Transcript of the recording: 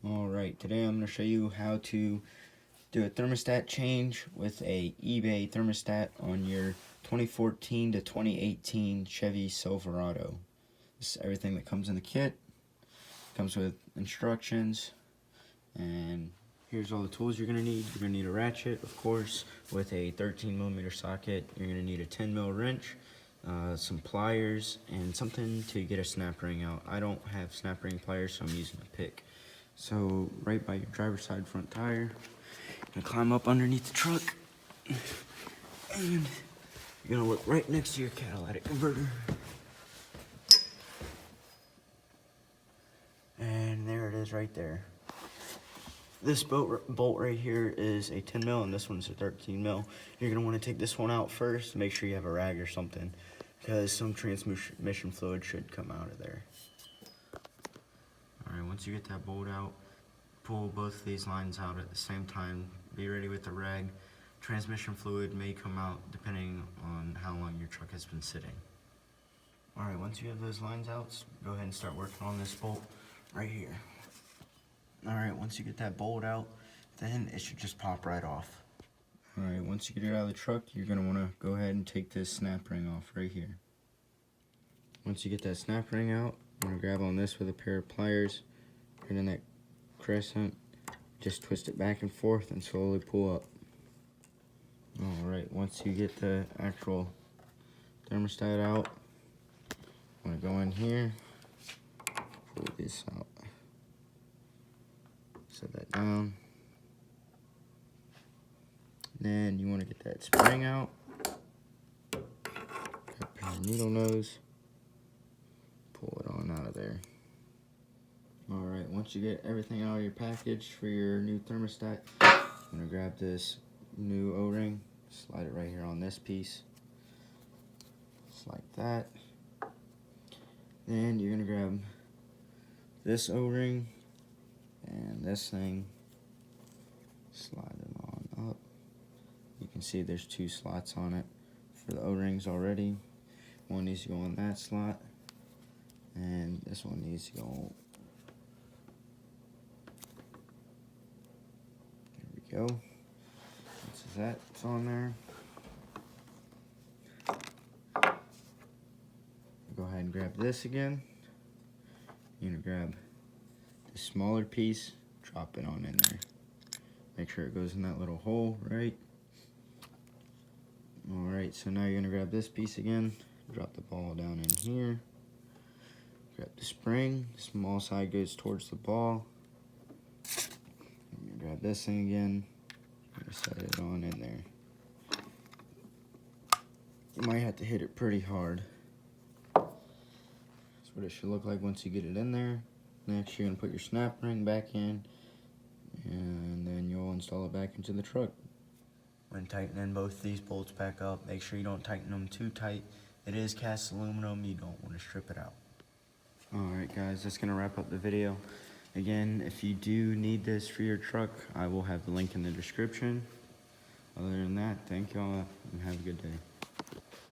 Alright, today I'm going to show you how to do a thermostat change with a eBay thermostat on your 2014 to 2018 Chevy Silverado. This is everything that comes in the kit. Comes with instructions, and here's all the tools you're going to need. You're going to need a ratchet, of course, with a 13mm socket. You're going to need a 10mm wrench, some pliers, and something to get a snap ring out. I don't have snap ring pliers, so I'm using a pick. So right by your driver's side front tire, you're gonna climb up underneath the truck, and you're gonna look right next to your catalytic converter. And there it is right there. This bolt right here is a 10mm and this one's a 13mm. You're gonna wanna take this one out first, make sure you have a rag or something, because some transmission fluid should come out of there. Alright, once you get that bolt out, pull both of these lines out at the same time. Be ready with the rag. Transmission fluid may come out depending on how long your truck has been sitting. Alright, once you have those lines out, go ahead and start working on this bolt right here. Alright, once you get that bolt out, then it should just pop right off. Alright, once you get it out of the truck, you're going to want to go ahead and take this snap ring off right here. Once you get that snap ring out, I'm going to grab on this with a pair of pliers, right in that crescent, just twist it back and forth and slowly pull up. Alright, once you get the actual thermostat out, I'm going to go in here, pull this out, set that down, then you want to get that spring out, grab a pair of needle nose, pull it on out of there. Alright, once you get everything out of your package for your new thermostat, I'm going to grab this new O-ring, slide it right here on this piece, just like that. Then you're going to grab this O-ring and this thing, slide it on up. You can see there's two slots on it for the O-rings already. One needs to go in that slot, and this one needs to go. Go. Once that's on there, go ahead and grab this again. You're gonna grab the smaller piece, drop it on in there. Make sure it goes in that little hole, right? Alright, so now you're gonna grab this piece again, drop the ball down in here, grab the spring, the small side goes towards the ball. Grab this thing again, set it on in there. You might have to hit it pretty hard. That's what it should look like once you get it in there. Next, you're going to put your snap ring back in, and then you'll install it back into the truck. When tightening both these bolts back up, make sure you don't tighten them too tight. It is cast aluminum, you don't want to strip it out. Alright guys, that's going to wrap up the video. Again, if you do need this for your truck, I will have the link in the description. Other than that, thank y'all and have a good day.